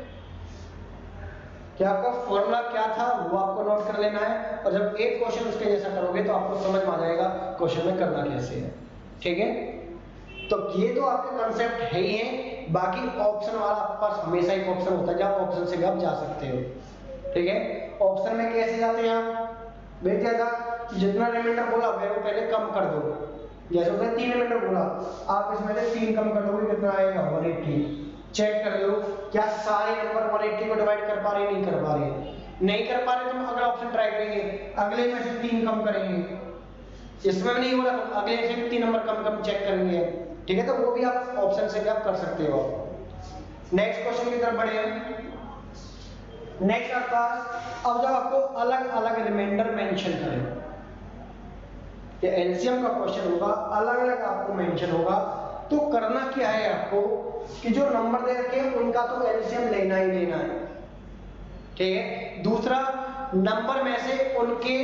कि आपका फॉर्मूला क्या था वो आपको नोट कर लेना है, और जब एक क्वेश्चन उसके जैसा करोगे तो आपको समझ में आ जाएगा क्वेश्चन में करना कैसे है। ठीक है, तो ये तो आपके कॉन्सेप्ट है ही है। बाकी ऑप्शन वाला आपके पास हमेशा एक ऑप्शन होता है जहां ऑप्शन से आप जा सकते हो। ठीक है, ऑप्शन में कैसे जाते हैं आप, बेटा था जितना रिमाइंडर बोला वो पहले कम कर दो। जैसे उसने 3 रिमाइंडर बोला, आप इसमें से 3 कम कर दोगे, कितना आएगा 180। चेक कर लो क्या सारे नंबर 180 को डिवाइड कर पा रहे हैं, नहीं कर पा रहे हैं। नहीं कर पा रहे तो हम अगला ऑप्शन ट्राई करेंगे, अगले में से 3 कम करेंगे। इसमें भी नहीं हो रहा तो अगले से भी 3 नंबर कम कम चेक करेंगे। ठीक है, तो वो भी आप ऑप्शन से भी आप कर सकते हो। नेक्स्ट क्वेश्चन की तरफ बढ़े। नेक्स्ट आपका, अब जब आपको अलग अलग रिमाइंडर मेंशन करें, ये एलसीएम का क्वेश्चन होगा, अलग अलग आपको मेंशन होगा, तो करना क्या है आपको कि जो नंबर दे रखे हैं उनका तो एलसीएम लेना ही लेना है। ठीक है, दूसरा नंबर में से उनके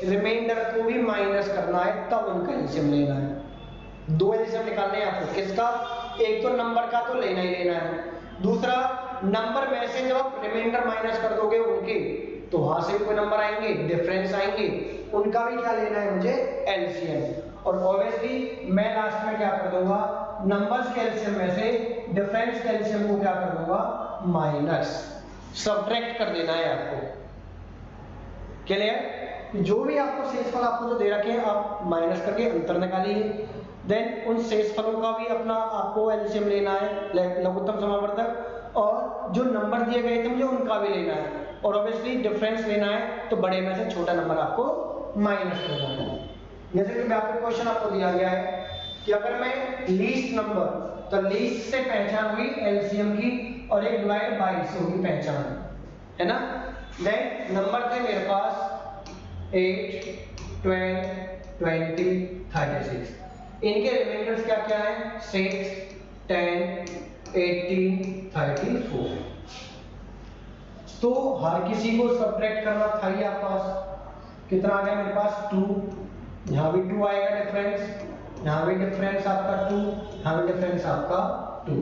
रिमाइंडर को भी माइनस करना है, तब उनका एलसीएम लेना है। 2 एलसीएम निकालने हैं आपको, किसका, एक तो नंबर का तो लेना ही लेना है, दूसरा नंबर में से जब आप रिमाइंडर माइनस कर दोगे उनके, तो वहां से भी कोई नंबर आएंगे, डिफरेंस आएंगे, उनका भी क्या लेना है मुझे, एलसीएम। और ऑब्वियसली मैं लास्ट में क्या कर दूंगा, नंबर्स के एलसीएम में से डिफरेंस के एलसीएम को क्या कर दूंगा, माइनस, सब्ट्रैक्ट कर देना है आपको। क्लियर? जो भी आपको शेषफल आपको जो दे रखे हैं आप माइनस करके अंतर निकालिए, देन उन शेषफलों का भी अपना आपको एलसीएम लेना है, लघुत्तम समावर्तक, और जो नंबर दिए गए थे मुझे उनका भी लेना है, और ऑब्वियसली डिफरेंस लेना है, तो बड़े में से छोटा नंबर आपको माइनस कर देना है। जैसे कि मैं आपको क्वेश्चन आपको दिया गया है कि अगर मैं लीस्ट नंबर, तो लीस्ट से पहचान हुई एलसीएम की, और एक डिवाइड बाय से होगी पहचान, है ना। देन नंबर थे मेरे पास 8, 12, 20, 36, इनके रिमाइंडर्स क्या क्या है, 6, 10, 18, 34। तो हर किसी को सब्ट्रैक्ट करना था ही आपके पास, कितना आ गया मेरे पास 2, यहाँ भी 2 आएगा डिफरेंस, यहाँ भी डिफरेंस आपका 2, यहाँ भी डिफरेंस आपका 2।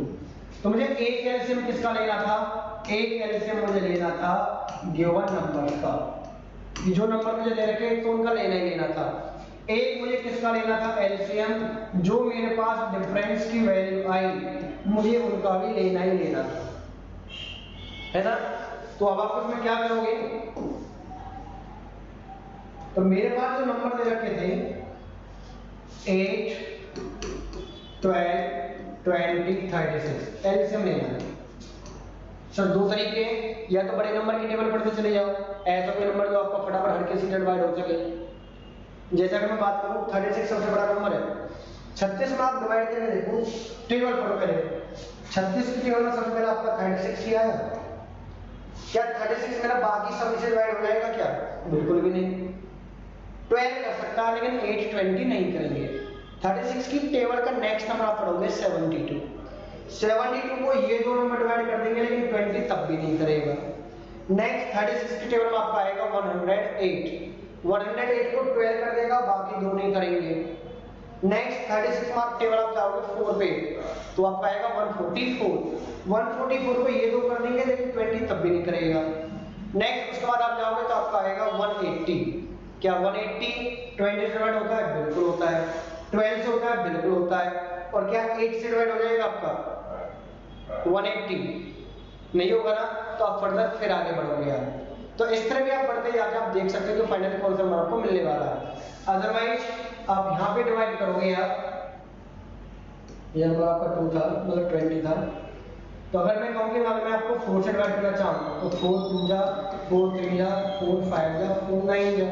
तो मुझे एक एलसीएम किसका लेना था? एक एलसीएम मुझे लेना था गिवन नंबर का। ये जो नंबर मुझे दे रखे तो उनका लेना ही लेना था। एक मुझे किसका लेना था? एलसीएम जो मेरे पास डिफरेंस की वैल्यू आई, मुझे उनका भी लेना ही लेना था, है ना। तो अब आप इसमें क्या करोगे? तो मेरे पास जो नंबर दे रखे थे 8, 12, 20, 36, एलसीएम लेना है। सर दो तरीके, या तो बड़े नंबर की टेबल पढ़ते चले जाओ, ऐसा कोई नंबर जो आपका फटाफट हर किसी से डिवाइड हो सके। जैसा कि मैं बात करूं 36 सबसे बड़ा नंबर है, 36 में आप डिवाइड करके देखो, टेबल पढ़ो पहले। 36 की टेबल में सबसे पहले आपका 36 ही आया। क्या 36 मेरा बाकी सब से डिवाइड हो जाएगा क्या? बिल्कुल भी नहीं। 12 कर सकता है लेकिन 8, 20 नहीं करेंगे। 36 की टेबल का नेक्स्ट नंबर आप पढ़ोगे 72। 72 को ये दो नंबर डिवाइड कर देंगे लेकिन 20 तब भी नहीं करेगा। नेक्स्ट 36 की टेबल में आपका आएगा 108। 108 को 12 कर देगा, बाकी दो नहीं करेंगे। नेक्स्ट 36 में आप टेबल आप जाओगे 4 पे, तो आपका आएगा 144। 144 को ये दो कर देंगे लेकिन 20 तब भी नहीं करेगा। नेक्स्ट उसके बाद आप जाओगे तो आपका आएगा 180। क्या 180 20 से डिवाइड होता है? बिल्कुल होता है। 12 से होता है? बिल्कुल होता है। और क्या 8 से डिवाइड हो जाएगा आपका 180? नहीं होगा ना, तो आप फर्दर फिर आगे बढ़ोगे आप। तो इस तरह भी आप बढ़ते जाके आप देख सकते हो कि फाइनल कौन सा नंबर आपको मिलने वाला है। अदरवाइज आप यहाँ पे डिवाइड करोगे आप, ये नंबर आपका 2 था, मतलब 20 था, तो अगर मैं कहूँ कि मैं आपको 4 से डिवाइड करना चाहूँ तो 4 2 जा, 4 3 जा, 4 5 जा, 4 9 जा।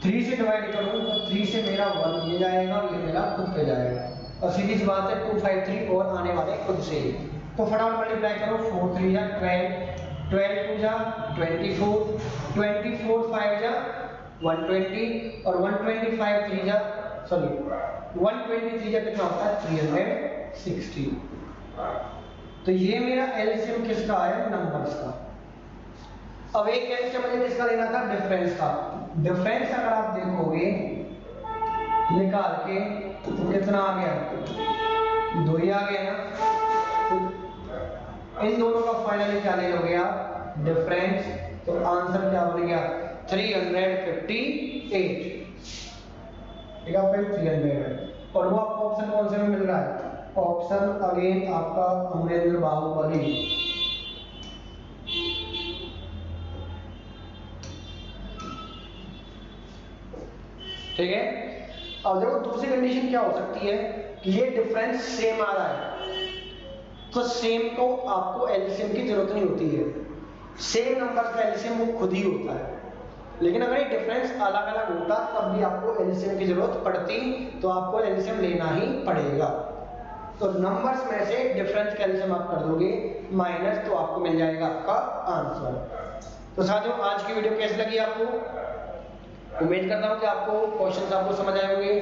3 से डिवाइड करूँ तो 3 से मेरा 1 ये जाएगा, ये मेरा खुद पे जाएगा, और सीधी सी बात है 2 5 3 और आने वाले खुद से ही। तो फटाफट मल्टीप्लाई करो, 4 3 जा 12, 12 2 जा 24, 24 5 जा 120, और 125 3 जा, सॉरी 123 जा कितना होता है? 360। तो ये मेरा एलसीएम किसका है? नंबर्स का। अब एक एलसीएम मुझे किसका लेना था? डिफरेंस का। डिफरेंस अगर आप देखोगे निकाल के तो कितना आ गया? 2 ही आ गया ना। तो इन दोनों का फाइनली क्या ले लोगे आप? डिफरेंस। तो आंसर क्या बन गया? 358। ठीक है, 300। और वो आपको ऑप्शन कौन से में मिल रहा है? ऑप्शन अगेन आपका अमरेंद्र बाहुबली। ठीक है। अब देखो दूसरी कंडीशन क्या हो सकती है कि ये डिफरेंस सेम आ रहा है, तो सेम को आपको एलसीएम की जरूरत नहीं होती है। सेम नंबर का एलसीएम वो खुद ही होता है। लेकिन अगर ये डिफरेंस अलग अलग होता तब भी आपको एलसीएम की जरूरत पड़ती, तो आपको एलसीएम लेना ही पड़ेगा। तो नंबर्स में से डिफरेंस का एलसीएम आप कर दोगे माइनस, तो आपको मिल जाएगा आपका आंसर। तो साथियों आज की वीडियो कैसी लगी आपको? उम्मीद करता हूँ कि आपको क्वेश्चंस आपको समझ आए होंगे।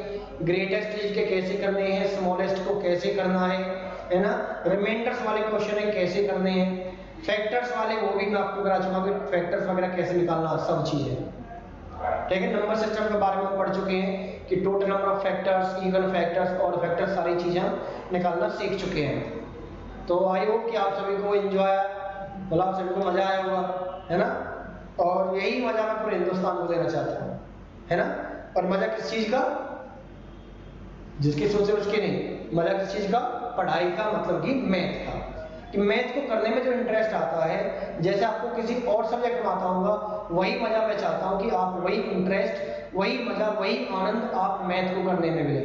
ग्रेटेस्ट चीज के कैसे करने हैं, स्मॉलेस्ट को कैसे करना है ना, रिमाइंडर्स वाले क्वेश्चन है कैसे करने हैं, फैक्टर्स वाले वो भी मैं आपको करा चुका हूँ, फैक्टर्स वगैरह कैसे निकालना, सब चीजें। ठीक है, नंबर सिस्टम के बारे में पढ़ चुके हैं कि total number of factors, even factors, odd factors, सारी चीजें निकालना सीख चुके हैं। तो आई होप कि आप सभी को एंजॉय, मतलब आप सभी को मजा आया होगा, है ना। और यही मजा मैं पूरे हिंदुस्तान को देना चाहता हूँ, है ना। और मजा किस चीज का? जिसकी सोचे उसकी नहीं, मजा किस चीज का? पढ़ाई का, मतलब कि मैथ का। कि मैथ को करने में जो इंटरेस्ट आता है, जैसे आपको किसी और सब्जेक्ट में आता होगा, वही मजा मैं चाहता हूँ कि आप वही इंटरेस्ट, वही मजा, वही आनंद आप मैथ को करने में मिले।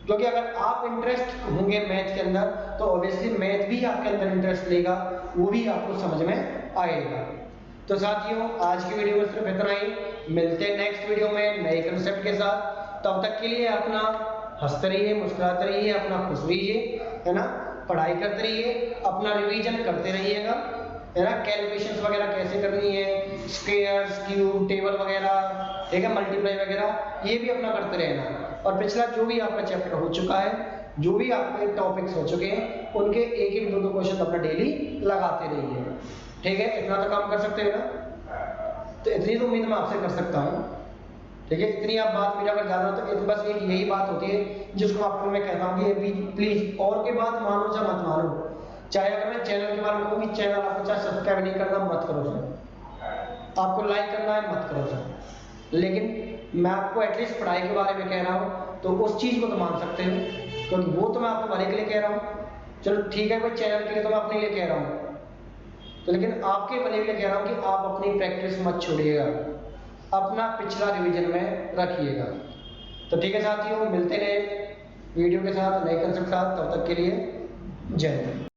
क्योंकि अगर आप इंटरेस्ट होंगे मैथ के अंदर, तो ऑब्वियसली मैथ भी आपके अंदर इंटरेस्ट लेगा, वो भी आपको समझ में आएगा। तो साथियों आज की वीडियो में सिर्फ इतना ही। मिलते हैं नेक्स्ट वीडियो में नए कंसेप्ट के साथ। तब तक के लिए अपना हंसते रहिए, मुस्कुराते रहिए, अपना खुश रहिए, है ना। पढ़ाई करते रहिए, अपना रिवीजन करते रहिएगा, है ना। कैलकुलेशंस वगैरह कैसे करनी है, स्क्वायर्स, क्यूब, टेबल वगैरह, ठीक है, मल्टीप्लाई वगैरह, ये भी अपना करते रहना। और पिछला जो भी आपका चैप्टर हो चुका है, जो भी आपके टॉपिक्स हो चुके हैं, उनके एक एक दो क्वेश्चन अपना डेली लगाते रहिए। ठीक है, इतना तो काम कर सकते हो ना। तो इतनी तो उम्मीद मैं आपसे कर सकता हूँ। ठीक है, इतनी आप बात मेरा अगर ज्यादा हो तो बस एक यही बात होती है जिसको आपको मैं कहता हूँ कि प्लीज और की बात मानो चाहे मत मानो, चाहे अगर मैं चैनल के बारे में कहूँ कि चैनल आपको चाहे सब्सक्राइब नहीं करना मत करो सर, आपको लाइक करना है मत करो सर, लेकिन मैं आपको एटलीस्ट पढ़ाई के बारे में कह रहा हूँ तो उस चीज को तो मान सकते हो, क्योंकि वो तो मैं आपके भले के लिए कह रहा हूँ। चलो ठीक है, कोई चैनल के लिए तो मैं अपने लिए कह रहा हूँ, तो लेकिन आपके भले के लिए कह रहा हूँ कि आप अपनी प्रैक्टिस मत छोड़िएगा, अपना पिछला रिवीजन में रखिएगा। तो ठीक है साथियों, मिलते रहे वीडियो के साथ, नए कंसेप्ट के साथ, तब तक के लिए जय हिंद।